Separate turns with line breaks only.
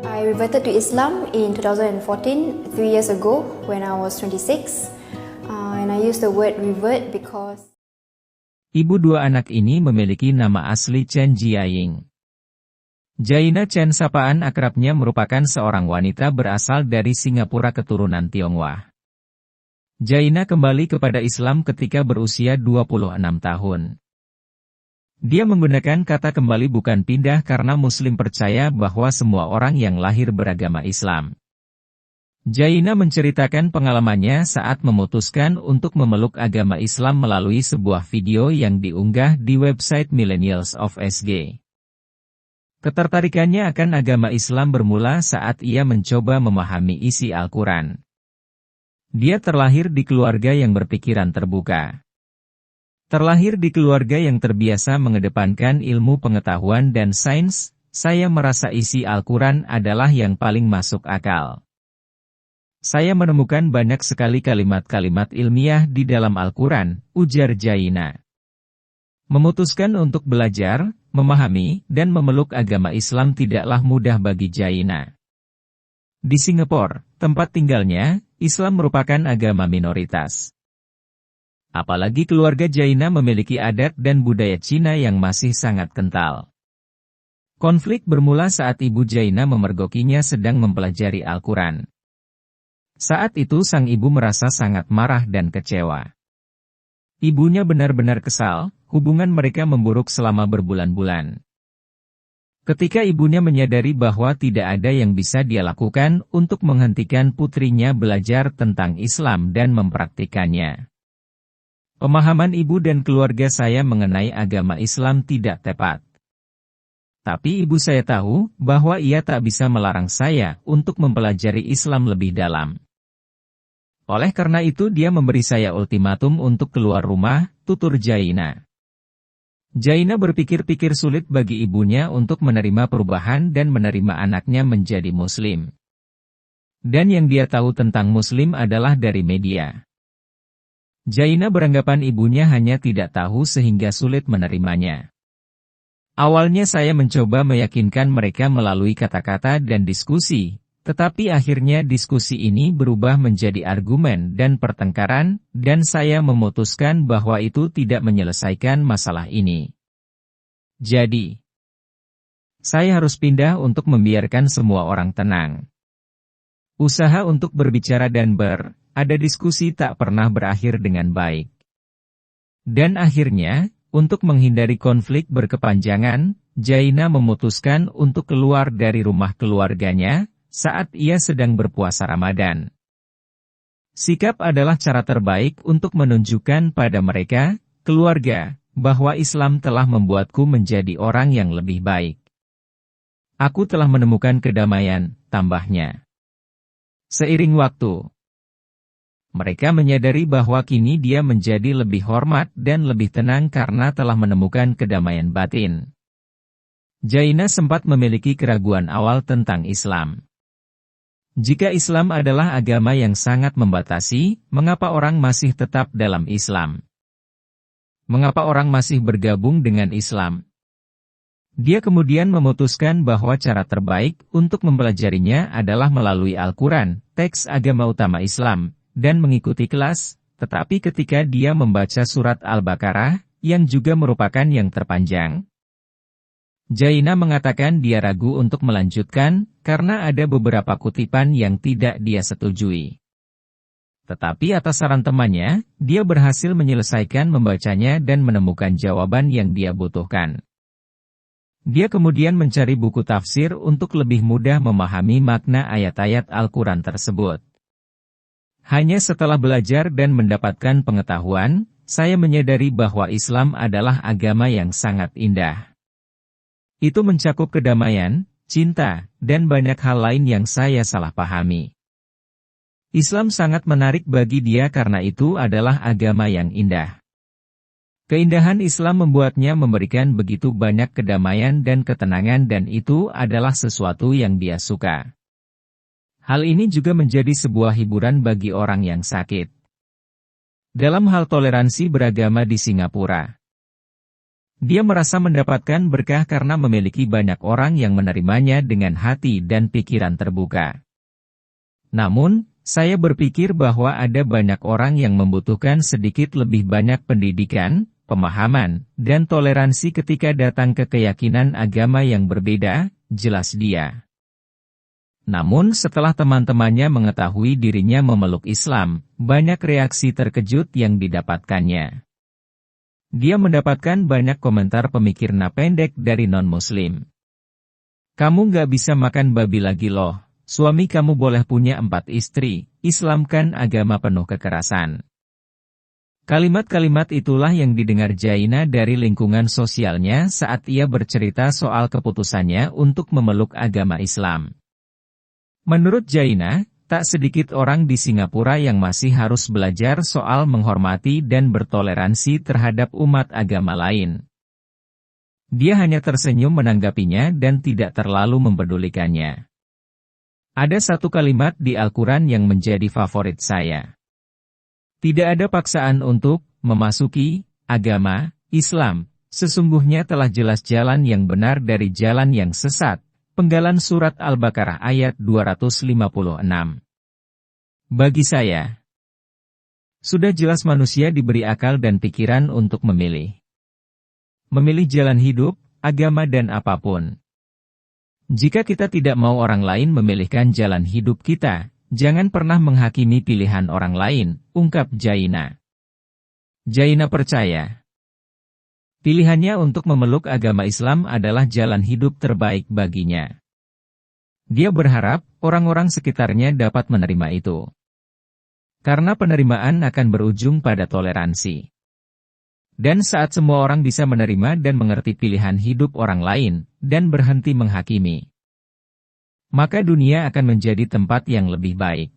I reverted to Islam in 2014, 3 years ago, when I was 26. And I use the word revert because
Ibu dua anak ini memiliki nama asli Chen Jiaying. Jaina Chen sapaan akrabnya merupakan seorang wanita berasal dari Singapura keturunan Tionghoa. Jaina kembali kepada Islam ketika berusia 26 tahun. Dia menggunakan kata kembali bukan pindah karena Muslim percaya bahwa semua orang yang lahir beragama Islam. Jaina menceritakan pengalamannya saat memutuskan untuk memeluk agama Islam melalui sebuah video yang diunggah di website Millennials of SG. Ketertarikannya akan agama Islam bermula saat ia mencoba memahami isi Al-Quran. Dia terlahir di keluarga yang berpikiran terbuka. Terlahir di keluarga yang terbiasa mengedepankan ilmu pengetahuan dan sains, saya merasa isi Al-Quran adalah yang paling masuk akal. Saya menemukan banyak sekali kalimat-kalimat ilmiah di dalam Al-Quran, ujar Jaina. Memutuskan untuk belajar, memahami, dan memeluk agama Islam tidaklah mudah bagi Jaina. Di Singapura, tempat tinggalnya, Islam merupakan agama minoritas. Apalagi keluarga Jaina memiliki adat dan budaya Cina yang masih sangat kental. Konflik bermula saat ibu Jaina memergokinya sedang mempelajari Al-Quran. Saat itu sang ibu merasa sangat marah dan kecewa. Ibunya benar-benar kesal, hubungan mereka memburuk selama berbulan-bulan. Ketika ibunya menyadari bahwa tidak ada yang bisa dia lakukan untuk menghentikan putrinya belajar tentang Islam dan mempraktikannya. Pemahaman ibu dan keluarga saya mengenai agama Islam tidak tepat. Tapi ibu saya tahu bahwa ia tak bisa melarang saya untuk mempelajari Islam lebih dalam. Oleh karena itu dia memberi saya ultimatum untuk keluar rumah, tutur Jaina. Jaina berpikir-pikir sulit bagi ibunya untuk menerima perubahan dan menerima anaknya menjadi Muslim. Dan yang dia tahu tentang Muslim adalah dari media. Jaina beranggapan ibunya hanya tidak tahu sehingga sulit menerimanya. Awalnya saya mencoba meyakinkan mereka melalui kata-kata dan diskusi, tetapi akhirnya diskusi ini berubah menjadi argumen dan pertengkaran, dan saya memutuskan bahwa itu tidak menyelesaikan masalah ini. Jadi, saya harus pindah untuk membiarkan semua orang tenang. Usaha untuk berbicara dan ada diskusi tak pernah berakhir dengan baik. Dan akhirnya, untuk menghindari konflik berkepanjangan, Jaina memutuskan untuk keluar dari rumah keluarganya saat ia sedang berpuasa Ramadan. Sikap adalah cara terbaik untuk menunjukkan pada mereka, keluarga, bahwa Islam telah membuatku menjadi orang yang lebih baik. Aku telah menemukan kedamaian, tambahnya. Seiring waktu, mereka menyadari bahwa kini dia menjadi lebih hormat dan lebih tenang karena telah menemukan kedamaian batin. Jaina sempat memiliki keraguan awal tentang Islam. Jika Islam adalah agama yang sangat membatasi, mengapa orang masih tetap dalam Islam? Mengapa orang masih bergabung dengan Islam? Dia kemudian memutuskan bahwa cara terbaik untuk mempelajarinya adalah melalui Al-Quran, teks agama utama Islam, dan mengikuti kelas, tetapi ketika dia membaca surat Al-Baqarah, yang juga merupakan yang terpanjang, Jaina mengatakan dia ragu untuk melanjutkan, karena ada beberapa kutipan yang tidak dia setujui. Tetapi atas saran temannya, dia berhasil menyelesaikan membacanya dan menemukan jawaban yang dia butuhkan. Dia kemudian mencari buku tafsir untuk lebih mudah memahami makna ayat-ayat Al-Quran tersebut. Hanya setelah belajar dan mendapatkan pengetahuan, saya menyadari bahwa Islam adalah agama yang sangat indah. Itu mencakup kedamaian, cinta, dan banyak hal lain yang saya salah pahami. Islam sangat menarik bagi dia karena itu adalah agama yang indah. Keindahan Islam membuatnya memberikan begitu banyak kedamaian dan ketenangan dan itu adalah sesuatu yang dia suka. Hal ini juga menjadi sebuah hiburan bagi orang yang sakit. Dalam hal toleransi beragama di Singapura, Dia merasa mendapatkan berkah karena memiliki banyak orang yang menerimanya dengan hati dan pikiran terbuka. Namun, saya berpikir bahwa ada banyak orang yang membutuhkan sedikit lebih banyak pendidikan, pemahaman, dan toleransi ketika datang ke keyakinan agama yang berbeda, jelas dia. Namun setelah teman-temannya mengetahui dirinya memeluk Islam, banyak reaksi terkejut yang didapatkannya. Dia mendapatkan banyak komentar pemikir pendek dari non-muslim. Kamu nggak bisa makan babi lagi loh, suami kamu boleh punya 4 istri, Islam kan agama penuh kekerasan. Kalimat-kalimat itulah yang didengar Jaina dari lingkungan sosialnya saat ia bercerita soal keputusannya untuk memeluk agama Islam. Menurut Jaina, tak sedikit orang di Singapura yang masih harus belajar soal menghormati dan bertoleransi terhadap umat agama lain. Dia hanya tersenyum menanggapinya dan tidak terlalu mempedulikannya. Ada satu kalimat di Al-Quran yang menjadi favorit saya. Tidak ada paksaan untuk memasuki agama Islam. Sesungguhnya telah jelas jalan yang benar dari jalan yang sesat. Penggalan Surat Al-Baqarah ayat 256. Bagi saya, sudah jelas manusia diberi akal dan pikiran untuk memilih. Memilih jalan hidup, agama dan apapun. Jika kita tidak mau orang lain memilihkan jalan hidup kita, jangan pernah menghakimi pilihan orang lain, ungkap Jaina. Jaina percaya pilihannya untuk memeluk agama Islam adalah jalan hidup terbaik baginya. Dia berharap orang-orang sekitarnya dapat menerima itu. Karena penerimaan akan berujung pada toleransi. Dan saat semua orang bisa menerima dan mengerti pilihan hidup orang lain, dan berhenti menghakimi, maka dunia akan menjadi tempat yang lebih baik.